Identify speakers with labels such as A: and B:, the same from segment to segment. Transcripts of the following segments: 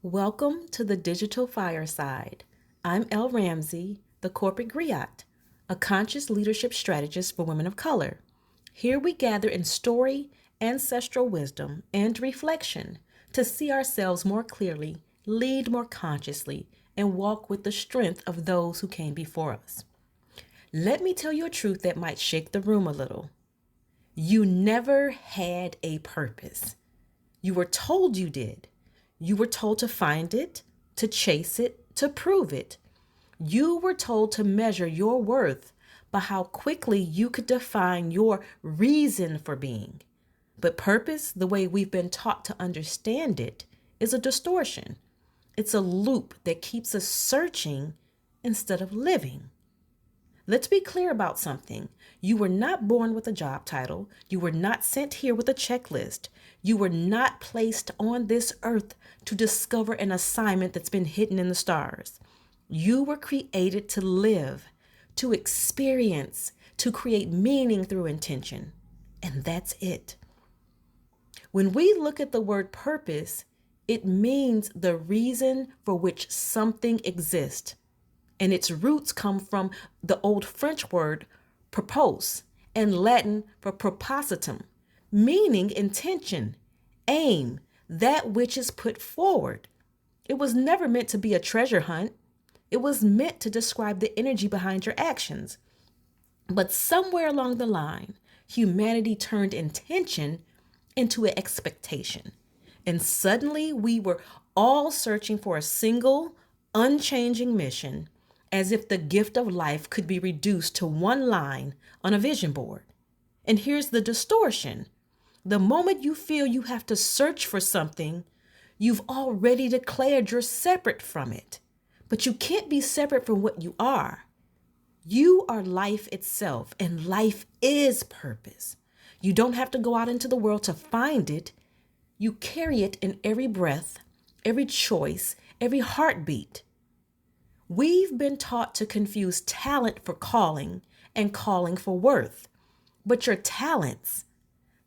A: Welcome to the Digital Fireside. I'm Elle Ramsey, the corporate griot, a conscious leadership strategist for women of color. Here we gather in story, ancestral wisdom, and reflection to see ourselves more clearly, lead more consciously, and walk with the strength of those who came before us. Let me tell you a truth that might shake the room a little. You never had a purpose. You were told you did. You were told to find it, to chase it, to prove it. You were told to measure your worth by how quickly you could define your reason for being. But purpose, the way we've been taught to understand it, is a distortion. It's a loop that keeps us searching instead of living. Let's be clear about something. You were not born with a job title. You were not sent here with a checklist. You were not placed on this earth to discover an assignment that's been hidden in the stars. You were created to live, to experience, to create meaning through intention. And that's it. When we look at the word purpose, it means the reason for which something exists. And its roots come from the old French word purpose and Latin for propositum, meaning intention, aim, that which is put forward. It was never meant to be a treasure hunt. It was meant to describe the energy behind your actions. But somewhere along the line, humanity turned intention into an expectation. And suddenly we were all searching for a single, unchanging mission, as if the gift of life could be reduced to one line on a vision board. And here's the distortion. The moment you feel you have to search for something, you've already declared you're separate from it. But you can't be separate from what you are. You are life itself, and life is purpose. You don't have to go out into the world to find it. You carry it in every breath, every choice, every heartbeat. We've been taught to confuse talent for calling and calling for worth. But your talents,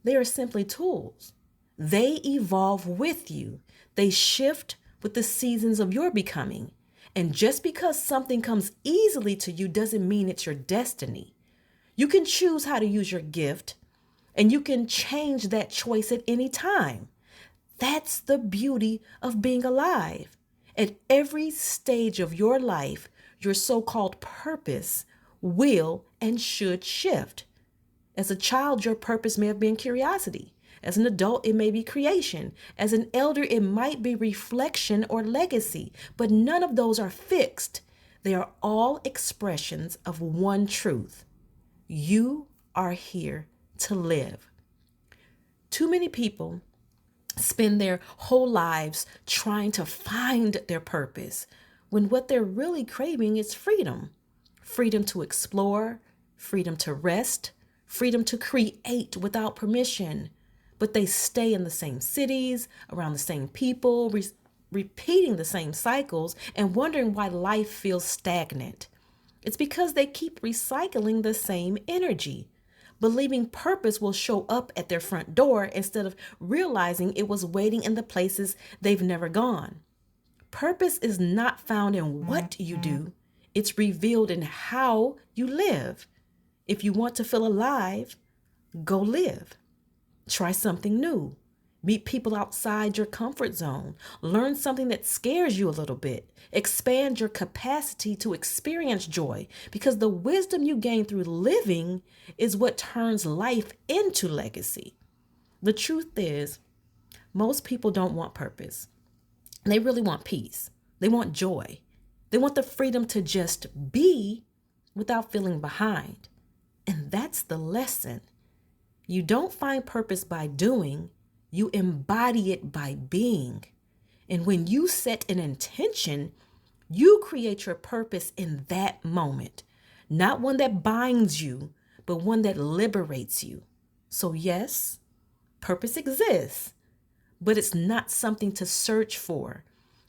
A: they are simply tools. They evolve with you. They shift with the seasons of your becoming. And just because something comes easily to you doesn't mean it's your destiny. You can choose how to use your gift, and you can change that choice at any time. That's the beauty of being alive. At every stage of your life, your so-called purpose will and should shift. As a child, your purpose may have been curiosity. As an adult, it may be creation. As an elder, it might be reflection or legacy. But none of those are fixed. They are all expressions of one truth. You are here to live. Too many people spend their whole lives trying to find their purpose when what they're really craving is freedom. Freedom to explore, freedom to rest, freedom to create without permission. But they stay in the same cities, around the same people, repeating the same cycles and wondering why life feels stagnant. It's because they keep recycling the same energy, believing purpose will show up at their front door instead of realizing it was waiting in the places they've never gone. Purpose is not found in what you do, it's revealed in how you live. If you want to feel alive, go live. Try something new. Meet people outside your comfort zone. Learn something that scares you a little bit. Expand your capacity to experience joy, because the wisdom you gain through living is what turns life into legacy. The truth is, most people don't want purpose. They really want peace. They want joy. They want the freedom to just be without feeling behind. And that's the lesson. You don't find purpose by doing. You embody it by being. And when you set an intention, you create your purpose in that moment. Not one that binds you, but one that liberates you. So yes, purpose exists, but it's not something to search for.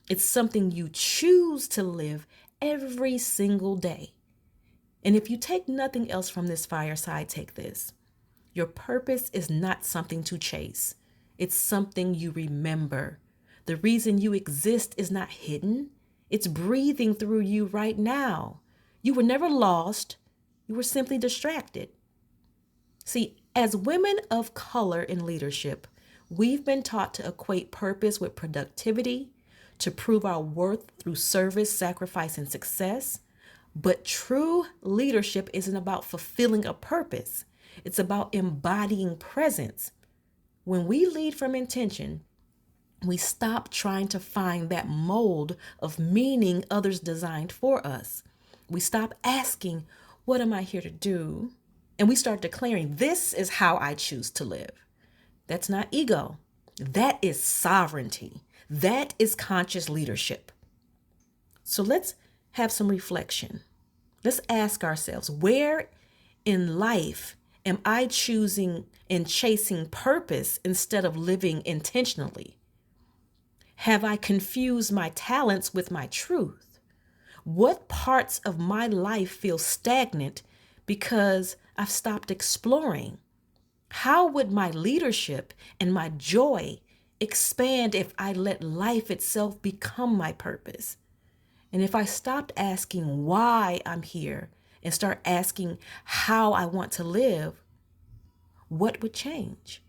A: It's something you choose to live every single day. And if you take nothing else from this fireside, take this. Your purpose is not something to chase. It's something you remember. The reason you exist is not hidden, it's breathing through you right now. You were never lost, you were simply distracted. See, as women of color in leadership, we've been taught to equate purpose with productivity, to prove our worth through service, sacrifice, and success. But true leadership isn't about fulfilling a purpose, it's about embodying presence. When we lead from intention, we stop trying to find that mold of meaning others designed for us. We stop asking, "What am I here to do?" And we start declaring, "This is how I choose to live." That's not ego. That is sovereignty. That is conscious leadership. So let's have some reflection. Let's ask ourselves, where in life am I choosing and chasing purpose instead of living intentionally? Have I confused my talents with my truth? What parts of my life feel stagnant because I've stopped exploring? How would my leadership and my joy expand if I let life itself become my purpose? And if I stopped asking why I'm here and start asking how I want to live, what would change?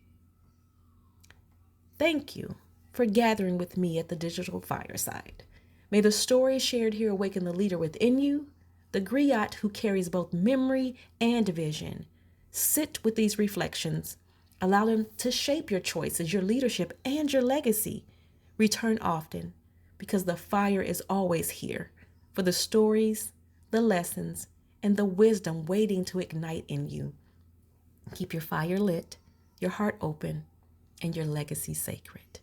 A: Thank you for gathering with me at the Digital Fireside. May the story shared here awaken the leader within you, the griot who carries both memory and vision. Sit with these reflections. Allow them to shape your choices, your leadership, and your legacy. Return often, because the fire is always here for the stories, the lessons, and the wisdom waiting to ignite in you. Keep your fire lit, your heart open, and your legacy sacred.